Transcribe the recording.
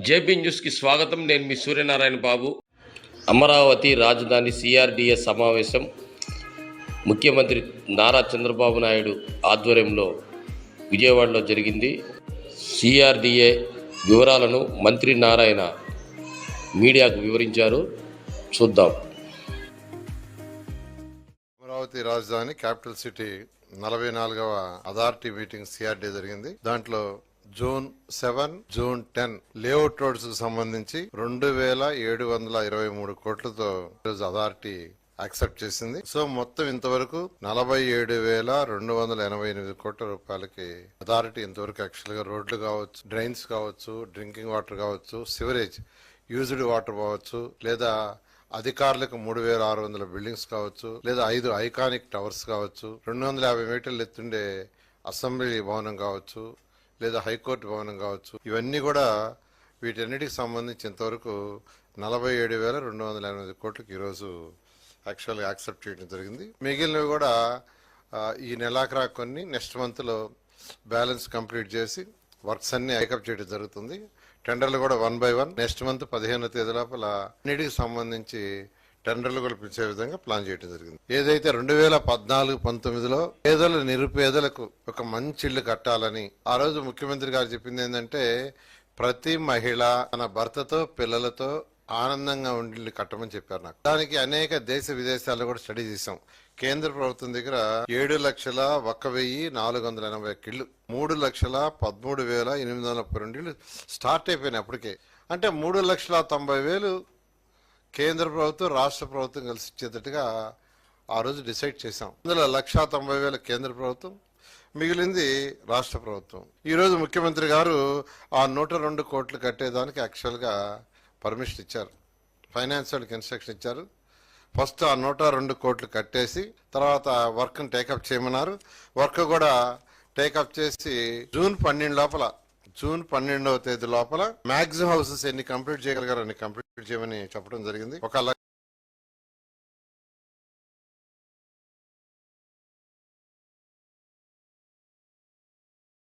JB న్యూస్కి స్వాగతం. నేను మీ సూర్యనారాయణ బాబు. అమరావతి రాజధాని సిఆర్డీఏ సమావేశం ముఖ్యమంత్రి నారా చంద్రబాబు నాయుడు ఆధ్వర్యంలో విజయవాడలో జరిగింది. సిఆర్డీఏ వివరాలను మంత్రి నారాయణ మీడియాకు వివరించారు. చూద్దాం. అమరావతి రాజధాని క్యాపిటల్ సిటీ 44వ అథారిటీ మీటింగ్ సిఆర్డీ జరిగింది. దాంట్లో జూన్ 7, జూన్ 10 లేఅవుట్ రోడ్స్ కు సంబంధించి 2723 కోట్లతో అథారిటీ యాక్సెప్ట్ చేసింది. సో మొత్తం ఇంతవరకు 47,288 కోట్ల రూపాయలకి అథారిటీ ఇంతవరకు యాక్చువల్ గా రోడ్లు కావచ్చు, డ్రైన్స్ కావచ్చు, డ్రింకింగ్ వాటర్ కావచ్చు, సివరేజ్ యూజ్డ్ వాటర్ కావచ్చు, లేదా అధికారులకు 3,600 బిల్డింగ్స్ కావచ్చు, లేదా 5 ఐకానిక్ టవర్స్ కావచ్చు, 250 మీటర్లు ఎత్తుండే అసెంబ్లీ భవనం కావచ్చు, లేదా హైకోర్టు భవనం కావచ్చు, ఇవన్నీ కూడా వీటన్నిటికి సంబంధించి ఇంతవరకు 47,288 కోట్లకి ఈరోజు యాక్చువల్గా యాక్సెప్ట్ చేయడం జరిగింది. మిగిలినవి కూడా ఈ నెలాఖరా కొన్ని నెక్స్ట్ మంత్లో బ్యాలెన్స్ కంప్లీట్ చేసి వర్క్స్ అన్ని ఐకప్ చేయడం జరుగుతుంది. టెండర్లు కూడా 1 by 1 నెక్స్ట్ మంత్ 15వ తేదీ లోపల అన్నిటికి సంబంధించి టెండర్లు కూడా పిలిచే విధంగా ప్లాన్ చేయడం జరిగింది. ఏదైతే 2014-19లో పేదలు నిరుపేదలకు ఒక మంచి ఇల్లు కట్టాలని ఆ రోజు ముఖ్యమంత్రి గారు చెప్పింది ఏంటంటే, ప్రతి మహిళ తన భర్తతో పిల్లలతో ఆనందంగా ఉండి కట్టమని చెప్పారు నాకు. దానికి అనేక దేశ విదేశాల్లో కూడా స్టడీ చేశాం. కేంద్ర ప్రభుత్వం దగ్గర 7,01,480 ఇళ్ళు, 3,13,832 ఇళ్ళు స్టార్ట్ అయిపోయినాయి అప్పటికే. అంటే 3,90,000 కేంద్ర ప్రభుత్వం రాష్ట్ర ప్రభుత్వం కలిసి ఇచ్చేటట్టుగా ఆ రోజు డిసైడ్ చేశాం. అందులో 1,90,000 కేంద్ర ప్రభుత్వం, మిగిలింది రాష్ట్ర ప్రభుత్వం. ఈరోజు ముఖ్యమంత్రి గారు ఆ 102 కోట్లు కట్టేదానికి యాక్చువల్గా పర్మిషన్ ఇచ్చారు. ఫైనాన్స్ వాళ్ళకి ఇన్స్ట్రక్షన్ ఇచ్చారు. ఫస్ట్ ఆ 102 కోట్లు కట్టేసి తర్వాత వర్క్ టేకప్ చేయమన్నారు. వర్క్ కూడా టేకప్ చేసి జూన్ 12వ తేదీ లోపల మ్యాక్సిమం హౌసెస్ ఎన్ని కంప్లీట్ చేయగలిగారు అన్ని కంప్లీట్ చేయమని చెప్పడం జరిగింది. ఒక